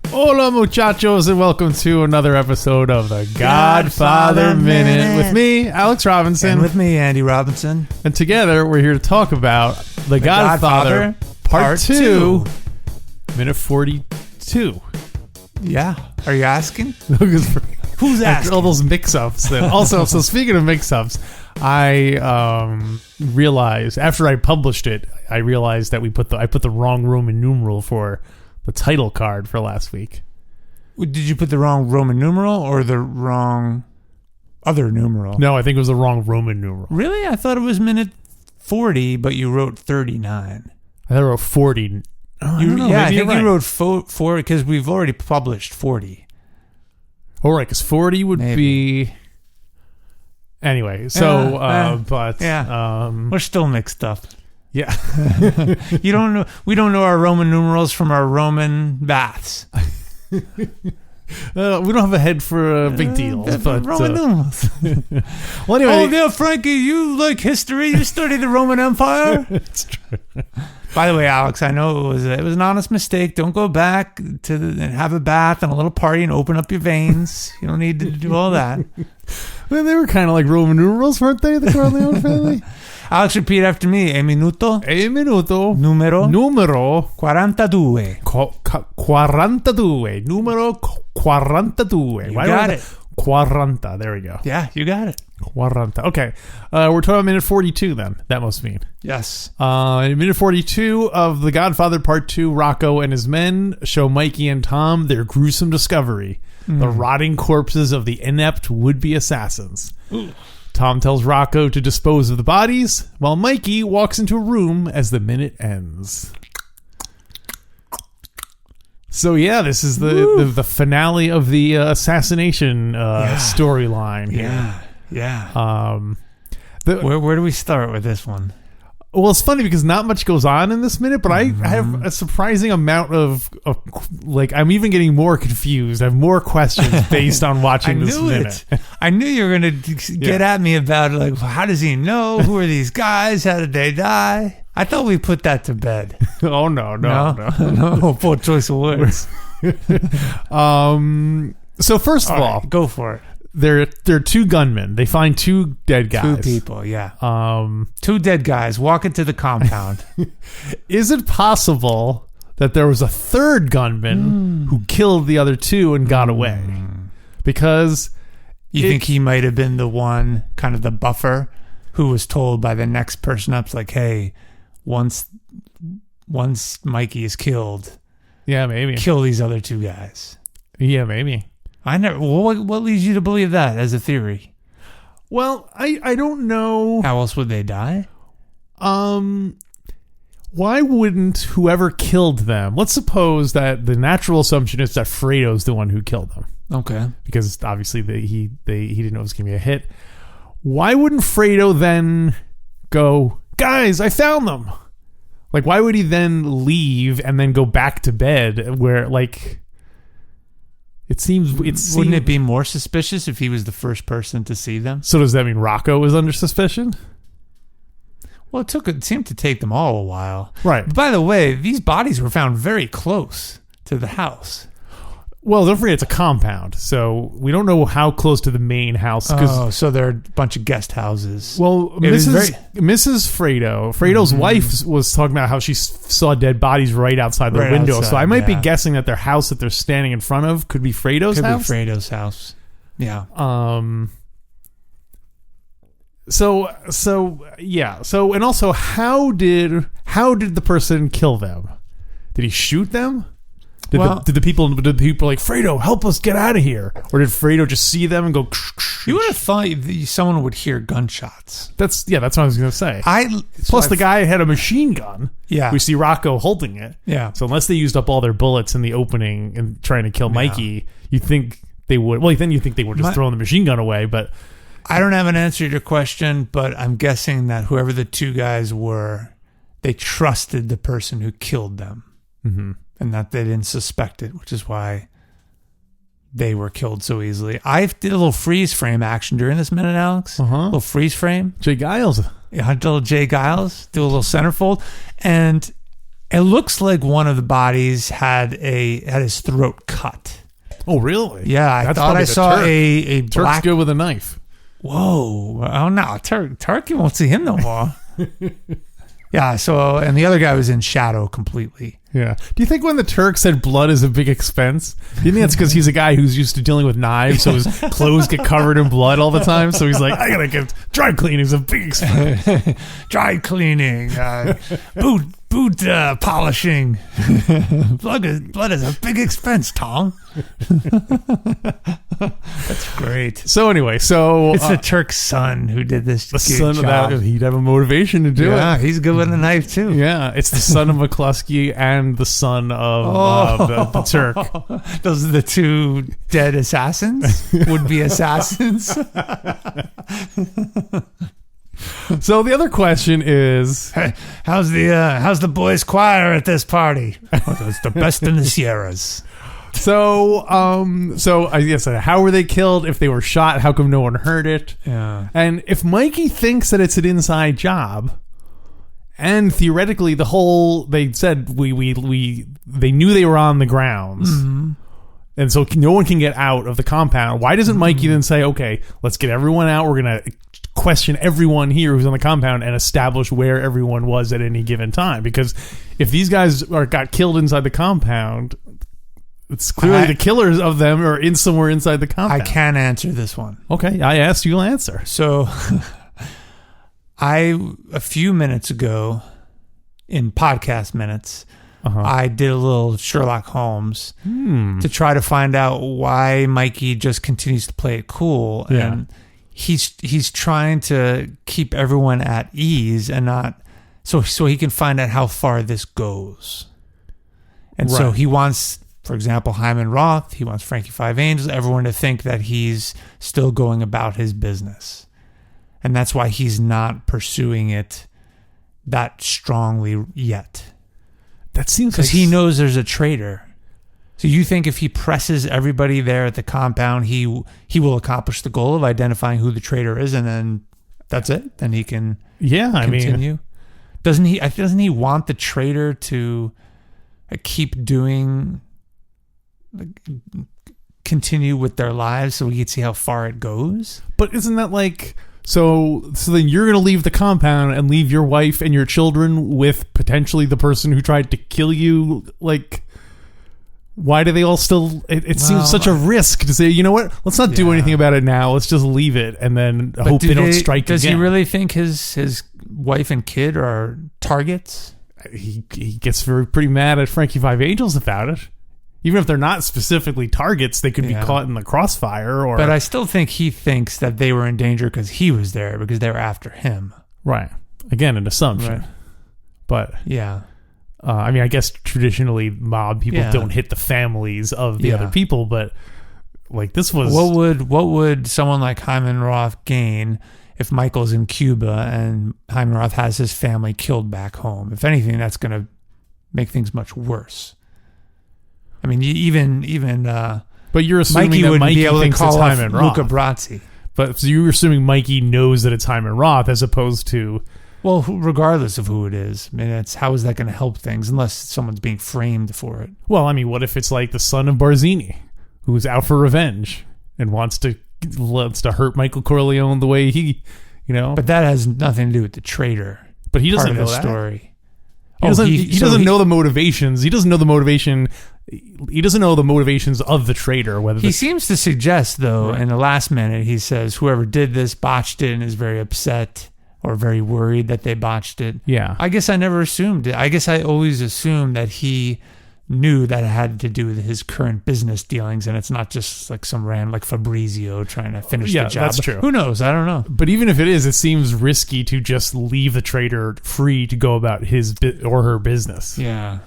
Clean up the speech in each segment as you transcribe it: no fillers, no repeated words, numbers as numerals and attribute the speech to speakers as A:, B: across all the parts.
A: Hola, muchachos, and welcome to another episode of the Godfather Minute with me, Alex Robinson.
B: And with me, Andy Robinson.
A: And together, we're here to talk about the Godfather Part 2, Minute 42.
B: Yeah. Are you asking?
A: Who's asking? All those mix-ups. Also, so speaking of mix-ups, I realized, after I published it, I realized that I put the wrong Roman numeral for the title card for last week.
B: Did you put the wrong Roman numeral or the wrong other numeral?
A: No, I think it was the wrong Roman numeral.
B: Really? I thought it was minute 40, but you wrote 39.
A: I thought I wrote 40. Oh,
B: I think you wrote 40 because we've already published 40.
A: Oh, right, because 40 would be... Anyway, so,
B: we're still mixed up.
A: Yeah.
B: You don't know. We don't know our Roman numerals from our Roman baths.
A: We don't have a head for big deals, but
B: Roman numerals.
A: Well, anyway.
B: Oh, yeah, Frankie, you like history? You study the Roman Empire?
A: It's true.
B: By the way, Alex, I know it was an honest mistake. Don't go back and have a bath and a little party and open up your veins. You don't need to do all that.
A: Well, they were kind of like Roman numerals, weren't they? The Corleone family.
B: Alex, repeat after me. E minuto.
A: Numero.
B: 42.
A: 42. Numero 42.
B: You got it.
A: 40. There we go.
B: Yeah, you got it.
A: 40. Okay. We're talking about minute 42 then. That must mean.
B: Yes.
A: In minute 42 of The Godfather Part 2, Rocco and his men show Mikey and Tom their gruesome discovery. The rotting corpses of the inept would-be assassins. Ooh. Tom tells Rocco to dispose of the bodies, while Mikey walks into a room as the minute ends. So yeah, this is the finale of the assassination storyline here.
B: Yeah. Where do we start with this one?
A: Well, it's funny because not much goes on in this minute, but I have a surprising amount of I'm even getting more confused. I have more questions based on watching this minute.
B: I knew you were going to get at me about how does he know? Who are these guys? How did they die? I thought we put that to bed.
A: Oh, no.
B: Poor choice of words.
A: So first of all,
B: go for it.
A: They're two gunmen. They find two dead guys.
B: Two people, yeah. Two dead guys walk into the compound.
A: Is it possible that there was a third gunman who killed the other two and got away? Because
B: you think he might have been the one, kind of the buffer, who was told by the next person up, like, hey, once Mikey is killed,
A: maybe
B: kill these other two guys.
A: Yeah, maybe.
B: I never. What leads you to believe that as a theory?
A: Well, I don't know.
B: How else would they die?
A: Why wouldn't whoever killed them? Let's suppose that the natural assumption is that Fredo's the one who killed them.
B: Okay.
A: Because obviously he didn't know it was going to be a hit. Why wouldn't Fredo then go, guys, I found them? Why would he then leave and then go back to bed where It seems. Wouldn't
B: it be more suspicious if he was the first person to see them?
A: So does that mean Rocco was under suspicion?
B: Well, it seemed to take them all a while.
A: Right.
B: By the way, these bodies were found very close to the house.
A: Well, don't forget it's a compound, so we don't know how close to the main house.
B: So there are a bunch of guest houses.
A: Well, Mrs. Fredo's wife was talking about how she saw dead bodies right outside the window. Outside, so I might be guessing that their house that they're standing in front of could be Fredo's house.
B: Could be Fredo's house. Yeah.
A: So and also how did the person kill them? Did he shoot them? Did the people like, Fredo, help us get out of here? Or did Fredo just see them and go?
B: You would have thought someone would hear gunshots.
A: That's what I was going to say. The guy had a machine gun.
B: Yeah.
A: We see Rocco holding it.
B: Yeah.
A: So unless they used up all their bullets in the opening and trying to kill Mikey, you think they would. Well, then you think they would just throw the machine gun away. But
B: I don't have an answer to your question, but I'm guessing that whoever the two guys were, they trusted the person who killed them, and that they didn't suspect it, which is why they were killed so easily. I did a little freeze frame action during this minute, Alex. A little freeze frame.
A: Jay Giles.
B: Yeah, a little Jay Giles. Do a little centerfold, and it looks like one of the bodies had his throat cut.
A: Oh, really?
B: Yeah, I thought I saw a
A: Turk's
B: black.
A: good with a knife.
B: Whoa! Oh no, Turk, you won't see him no more. Yeah. So, and the other guy was in shadow completely.
A: Yeah. Do you think when the Turk said blood is a big expense, do you think that's because he's a guy who's used to dealing with knives, so his clothes get covered in blood all the time? So he's like, I gotta get dry cleaning is a big expense.
B: Dry cleaning, boot polishing. Blood is a big expense, Tom. That's great.
A: So anyway, it's
B: the Turk's son who did this.
A: The son of that, he'd have a motivation to do it.
B: Yeah, he's good with a knife too.
A: Yeah, it's the son of McCluskey and the son of the Turk.
B: Those are the two dead assassins, would-be assassins.
A: So the other question is,
B: how's the boys' choir at this party? It's the best in the Sierras.
A: So I guess how were they killed? If they were shot, how come no one heard it?
B: Yeah.
A: And if Mikey thinks that it's an inside job, and theoretically they said they knew they were on the grounds, and so no one can get out of the compound. Why doesn't Mikey then say, okay, let's get everyone out. We're gonna question everyone here who's on the compound and establish where everyone was at any given time? Because if these guys got killed inside the compound, it's clearly the killers of them are in somewhere inside the compound.
B: I can't answer this one.
A: Okay, I asked, you'll answer.
B: So, a few minutes ago, in podcast minutes, I did a little Sherlock Holmes to try to find out why Mikey just continues to play it cool.
A: Yeah.
B: And he's trying to keep everyone at ease and not so he can find out how far this goes. And so he wants, for example, Hyman Roth, he wants Frankie Five Angels, everyone to think that he's still going about his business. And that's why he's not pursuing it that strongly yet.
A: That seems
B: because he knows there's a traitor. So you think if he presses everybody there at the compound, he will accomplish the goal of identifying who the traitor is, and then that's it? Then he can continue? Doesn't he want the traitor to keep doing, continue with their lives so we can see how far it goes? But
A: isn't that like... So then you're going to leave the compound and leave your wife and your children with potentially the person who tried to kill you? Like, why do they all still... It seems such a risk to say, you know what? Let's not do anything about it now. Let's just leave it and then hope they don't strike again.
B: Does he really think his wife and kid are targets?
A: He gets pretty mad at Frankie Five Angels about it. Even if they're not specifically targets, they could be caught in the crossfire. But
B: I still think he thinks that they were in danger because he was there, because they were after him.
A: Right. Again, an assumption. Right. But
B: yeah.
A: I mean, I guess traditionally mob people don't hit the families of the other people, but like this was...
B: What would someone like Hyman Roth gain if Michael's in Cuba and Hyman Roth has his family killed back home? If anything, that's going to make things much worse. I mean, even
A: but you're assuming
B: Mikey
A: that
B: wouldn't
A: Mikey
B: be able to
A: thinks
B: call
A: it's
B: off
A: Hyman Roth.
B: Luca Brasi.
A: But so you're assuming Mikey knows that it's Hyman Roth as opposed to...
B: Well, regardless of who it is, I mean, how is that going to help things unless someone's being framed for it?
A: Well, I mean, what if it's like the son of Barzini, who's out for revenge and wants to hurt Michael Corleone the way he,
B: But that has nothing to do with the traitor.
A: But he doesn't know
B: the
A: that
B: story.
A: He doesn't know the motivations. He doesn't know the motivation. He doesn't know the motivations of the traitor.
B: He seems to suggest, though, in the last minute, he says whoever did this botched it and is very upset or very worried that they botched it.
A: Yeah.
B: I guess I never assumed it. I guess I always assumed that he knew that it had to do with his current business dealings, and it's not just like some random like Fabrizio trying to finish the job.
A: That's true.
B: Who knows? I don't know.
A: But even if it is, it seems risky to just leave the traitor free to go about his or her business.
B: Yeah.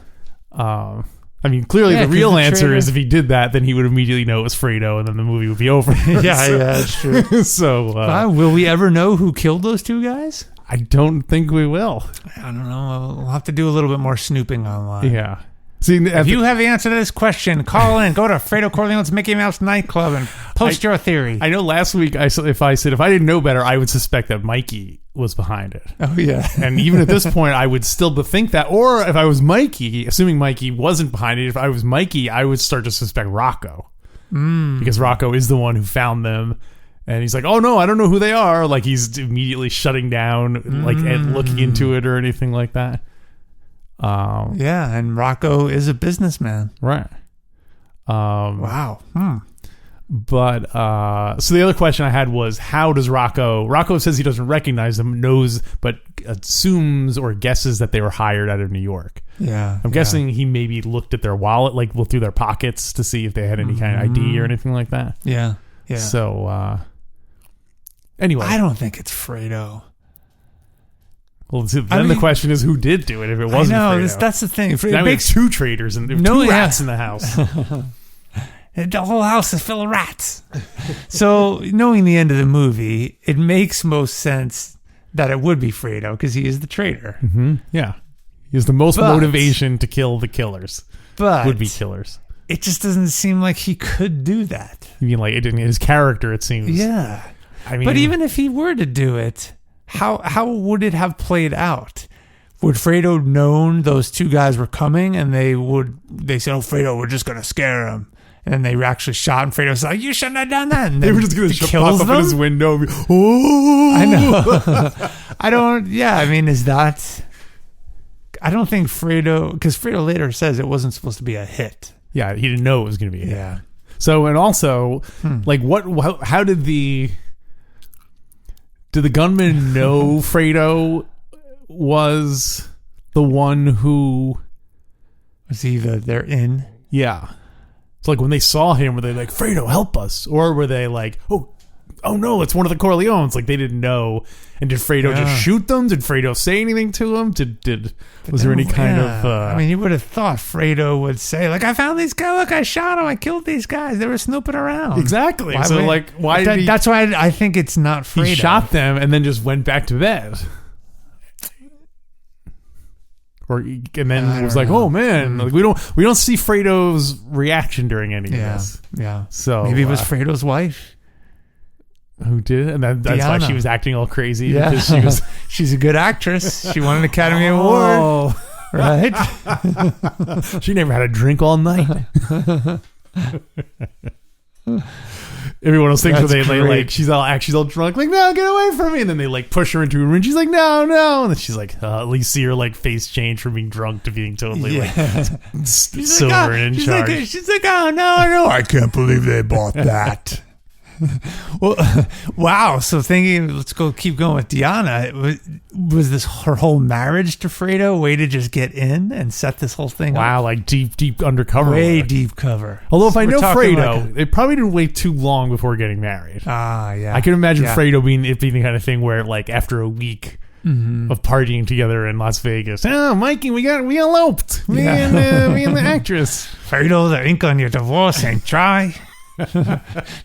A: I mean, clearly
B: Yeah,
A: the
B: 'cause
A: real
B: the
A: answer
B: traitor-
A: is if he did that, then he would immediately know it was Fredo, and then the movie would be over.
B: Yeah, that's true.
A: So,
B: Will we ever know who killed those two guys?
A: I don't think we will.
B: I don't know. We'll have to do a little bit more snooping online.
A: Yeah. See,
B: If you have the answer to this question, call in. Go to Fredo Corleone's Mickey Mouse nightclub and post your theory.
A: I know last week if I didn't know better, I would suspect that Mikey was behind it.
B: Oh yeah.
A: And even at this point, I would still think that. Or if I was Mikey, assuming Mikey wasn't behind it, if I was Mikey, I would start to suspect Rocco. Because Rocco is the one who found them. And he's like, oh no, I don't know who they are. Like he's immediately shutting down, like and looking into it or anything like that.
B: Yeah, and Rocco is a businessman.
A: Right.
B: Wow.
A: But so the other question I had was, how does Rocco says he doesn't recognize them, knows, but assumes or guesses that they were hired out of New York.
B: Yeah.
A: I'm guessing he maybe looked at their wallet, like looked through their pockets to see if they had any kind of ID or anything like that.
B: Yeah. Yeah.
A: So anyway,
B: I don't think it's Fredo.
A: well, then the question is, who did do it if it wasn't Fredo?
B: That's the thing. It
A: Now we have
B: makes
A: two traitors and
B: No,
A: two
B: yeah.
A: rats in the house.
B: the whole house is full of rats. So knowing the end of the movie, it makes most sense that it would be Fredo because he is the traitor.
A: Yeah. He has the most
B: But-
A: motivation to kill the killers.
B: But
A: Would be killers.
B: it just doesn't seem like he could do that.
A: You mean like it didn't his character, it seems.
B: Yeah.
A: I mean,
B: But even if he were to do it, how would it have played out? Would Fredo known those two guys were coming and they said, oh, Fredo, we're just going to scare him. And then they actually shot and Fredo was like, you shouldn't have done that. And
A: they
B: then
A: were just going
B: he
A: to
B: kills
A: pop up
B: them?
A: in his window. And be, oh,
B: I know. I don't think Fredo, because Fredo later says it wasn't supposed to be a hit.
A: Yeah, he didn't know it was going to be a hit.
B: Yeah.
A: So, and also, like, how did the gunman know Fredo was the one who?
B: Was he they're in?
A: Yeah. It's like when they saw him, were they like, Fredo, help us? Or were they like, oh no, it's one of the Corleones. Like they didn't know. And did Fredo just shoot them? Did Fredo say anything to him? Was there any kind of?
B: I mean, you would have thought Fredo would say, like, I found these guys. Look, I shot them. I killed these guys. They were snooping around.
A: Exactly.
B: Why
A: so
B: would-
A: like, why did he?
B: That's why I think it's not Fredo.
A: He shot them and then just went back to bed. And then was like,
B: know.
A: "Oh man, like we don't see Fredo's reaction during any of this."
B: Yeah.
A: So
B: Maybe it was Fredo's wife.
A: who did it, and that's why
B: Diana.
A: she was acting all crazy.
B: Yeah.
A: Because she was.
B: She's a good actress. She won an Academy Award, right?
A: She never had a drink all night. Every one of those things
B: That's
A: where they
B: great.
A: like she's all drunk, like no, get away from me, and then they like push her into a room. And she's like no, and then she's like at least see her like face change from being drunk to being totally like sober and in charge.
B: She's like, oh no, I can't believe they bought that. Well, wow. So let's keep going with Diana. Was this her whole marriage to Fredo a way to just get in and set this whole thing up?
A: Wow, like deep undercover.
B: Way
A: work.
B: deep cover.
A: Although if I
B: We're
A: know
B: talking
A: Fredo,
B: like
A: they probably didn't wait too long before getting married.
B: yeah.
A: I can imagine
B: Yeah.
A: Fredo being the kind of thing where like after a week of partying together in Las Vegas, Mikey, we eloped. Me and the actress.
B: Fredo, the ink on your divorce ain't dry.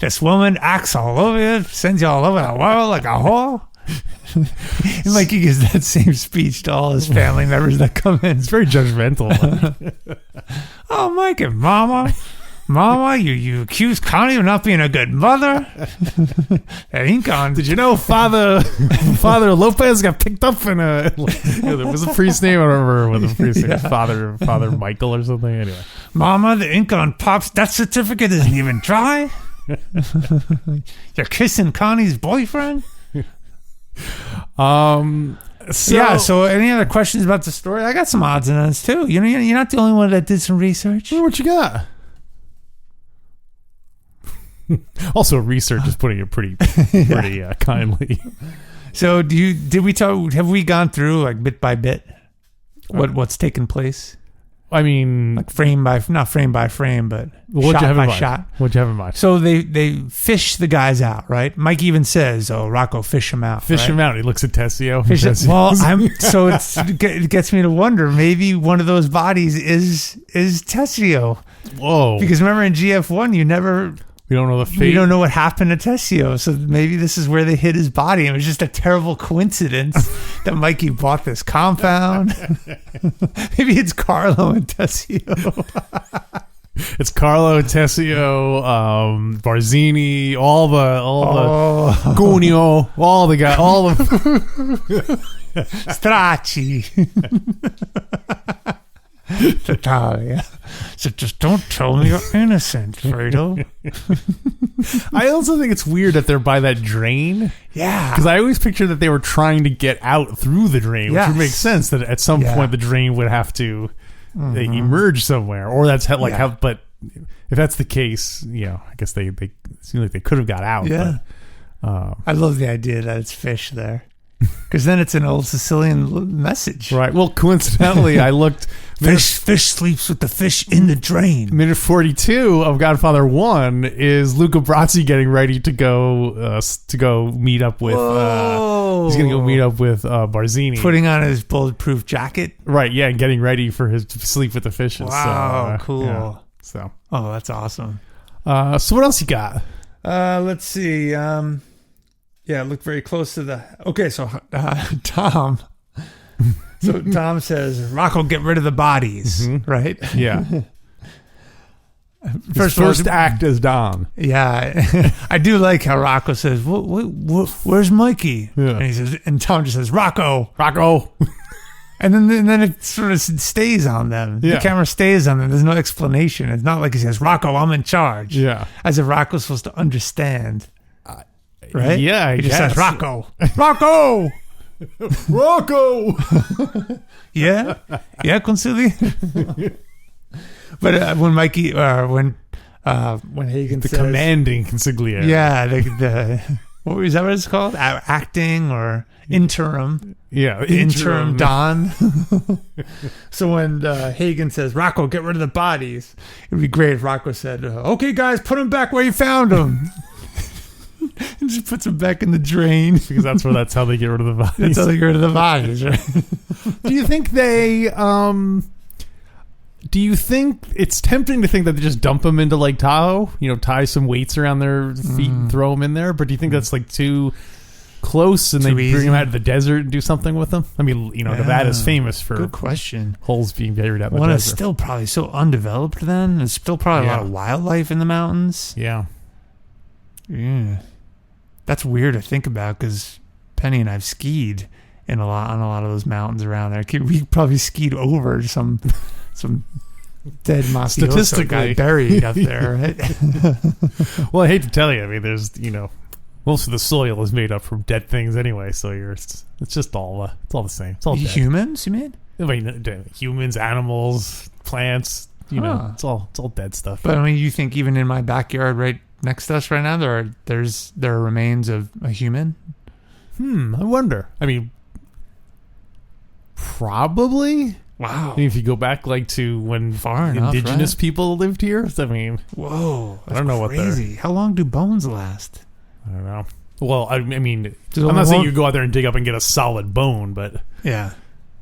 B: This woman acts all over you, sends you all over the world like a whore. And like he gives that same speech to all his family members that come in.
A: It's very judgmental.
B: Oh, Mike and Mama, you accused Connie of not being a good mother. That ink on.
A: Did you know Father Lopez got picked up in a? There was a priest name. I don't remember what the priest name was. Father Michael or something. Anyway,
B: Mama, the ink on Pop's death certificate isn't even dry. You're kissing Connie's boyfriend. So any other questions about the story? I got some odds and ends too. You know, you're not the only one that did some research.
A: what you got? Also, research is putting it pretty kindly.
B: So have we gone through like bit by bit what's taken place?
A: I mean,
B: like not frame by frame, but
A: what'd you
B: shot
A: have in
B: by
A: mind?
B: shot.
A: What'd you have in mind?
B: So they fish the guys out, right? Mike even says, "Oh, Rocco, fish him out."
A: Fish
B: right?
A: him out. He looks at Tessio.
B: Well, it gets me to wonder. Maybe one of those bodies is Tessio.
A: Whoa!
B: Because remember in GF1,
A: We don't know the fate.
B: you don't know what happened to Tessio. So maybe this is where they hid his body. It was just a terrible coincidence that Mikey bought this compound. Maybe it's Carlo and Tessio.
A: It's Carlo, Tessio, Barzini, all the Cuneo, all the guys, all of
B: Stracci. Tatalia. So just don't tell me you're innocent, Fredo.
A: I also think it's weird that they're by that drain.
B: Yeah.
A: Because I always pictured that they were trying to get out through the drain, which would make sense that at some point the drain would have to emerge somewhere. Or that's how, but if that's the case, I guess they seem like they could have got out.
B: Yeah.
A: But,
B: I love the idea that it's fish there. Because then it's an old Sicilian message.
A: right. Well, coincidentally, I looked.
B: Fish sleeps with the fish in the drain.
A: Minute 42 of Godfather 1 is Luca Brasi getting ready to go meet up with. He's going to go meet up with Barzini,
B: putting on his bulletproof jacket.
A: Right. Yeah, and getting ready for his to sleep with the fishes.
B: Wow,
A: so,
B: cool.
A: Yeah, so,
B: that's awesome.
A: So what else you got?
B: Let's see. Look very close to the. Okay, so Tom. So Tom says, "Rocco, get rid of the bodies." Mm-hmm. Right?
A: Yeah. First act as Don.
B: Yeah, I do like how Rocco says, "Where's Mikey?"
A: Yeah.
B: And Tom just says, "Rocco." And then it sort of stays on them.
A: Yeah.
B: The camera stays on them. There's no explanation. It's not like he says, "Rocco, I'm in charge."
A: Yeah.
B: As if Rocco's supposed to understand. Right?
A: Yeah,
B: he just says, "Rocco, Rocco,
A: Rocco."
B: Yeah, Consigliere. But when Mikey, when Hagen
A: the
B: says,
A: commanding Consigliere.
B: yeah, the what was that? What it's called? Acting or interim?
A: Yeah,
B: interim Don. So when Hagen says, "Rocco, get rid of the bodies," it'd be great if Rocco said, "Okay, guys, put them back where you found them." And just puts them back in the drain.
A: Because that's how they get rid of the bodies.
B: That's how they get rid of the bodies, right?
A: Do you think they do you think it's tempting to think that they just dump them into Lake Tahoe, tie some weights around their feet and throw them in there? But do you think that's like too close and
B: too
A: they
B: easy?
A: bring them out to the desert and do something with them? I mean, Nevada's famous for
B: good question.
A: holes being buried out in the
B: One is
A: desert.
B: still probably so undeveloped then. There's still probably a lot of wildlife in the mountains.
A: Yeah.
B: Yeah. That's weird to think about because Penny and I've skied on a lot of those mountains around there. We probably skied over some dead mafioso guy buried up there, right?
A: Well, I hate to tell you, I mean, there's most of the soil is made up from dead things anyway, so it's just all it's all the same. It's all dead.
B: Humans, you mean?
A: I mean, humans, animals, plants. It's all dead stuff.
B: But I mean, you think even in my backyard, right next to us right now, there are remains of a human?
A: I wonder. I mean, probably.
B: Wow.
A: I mean, if you go back to when
B: far enough,
A: indigenous
B: right?
A: people lived here, I mean,
B: whoa,
A: I don't know
B: crazy. How long do bones last?
A: I don't know. Well, I mean, I'm not saying you go out there and dig up and get a solid bone, but
B: yeah.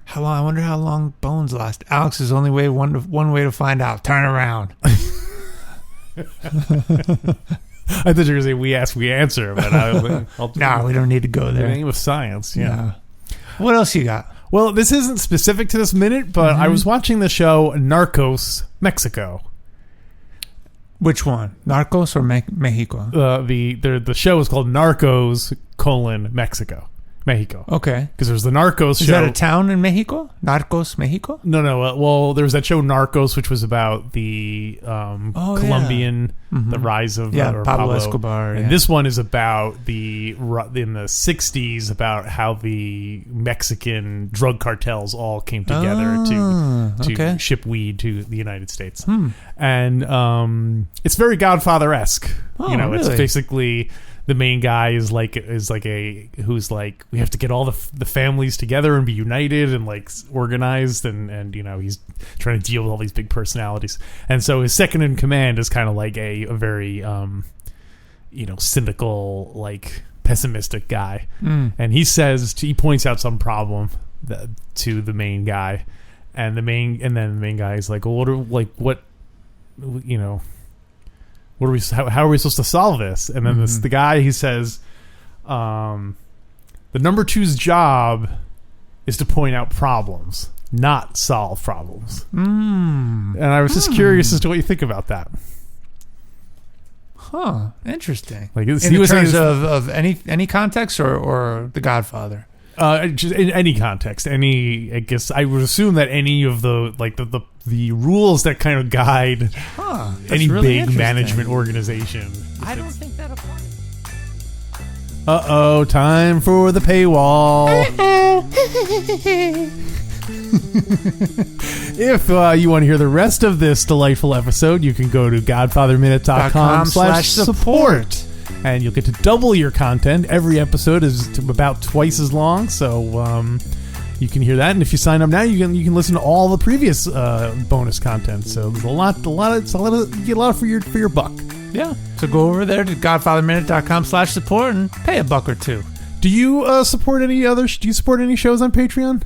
B: How long? I wonder how long bones last. Alex, is only one way to find out. Turn around.
A: I thought you were going to say we ask, we answer, but
B: no, we don't need to go there.
A: In the name of science, yeah.
B: What else you got?
A: Well, this isn't specific to this minute, but I was watching the show Narcos Mexico.
B: Which one? Narcos or Mexico?
A: The show is called Narcos: Mexico. Mexico.
B: Okay.
A: Because there's the Narcos show.
B: Is that a town in Mexico? Narcos, Mexico?
A: No. Well, there was that show Narcos, which was about the Colombian, the rise of
B: Pablo Escobar.
A: And this one is about in the 60s, about how the Mexican drug cartels all came together to ship weed to the United States. And it's very Godfather-esque.
B: Oh, really?
A: It's basically the main guy is like who's like, we have to get all the families together and be united and like organized, and he's trying to deal with all these big personalities. And so his second in command is kind of like a very cynical, like pessimistic guy. And he points out some problem to the main guy, and then the main guy is like, well, how are we supposed to solve this? And then the guy, he says, the number 2's job is to point out problems, not solve problems. And I was just curious as to what you think about that.
B: Huh, interesting.
A: Like,
B: in terms of any context or The Godfather?
A: Just in any context, I guess I would assume that any of the rules that kind of guide any
B: really
A: big management organization.
B: I don't think that applies.
A: Time for the paywall. If you want to hear the rest of this delightful episode, you can go to godfatherminute.com/support. And you'll get to double your content. Every episode is about twice as long, so you can hear that. And if you sign up now, you can listen to all the previous bonus content. So there's you get a lot for your buck.
B: Yeah. So go over there to godfatherminute.com/support and pay $1 or $2.
A: Do you support any shows on Patreon?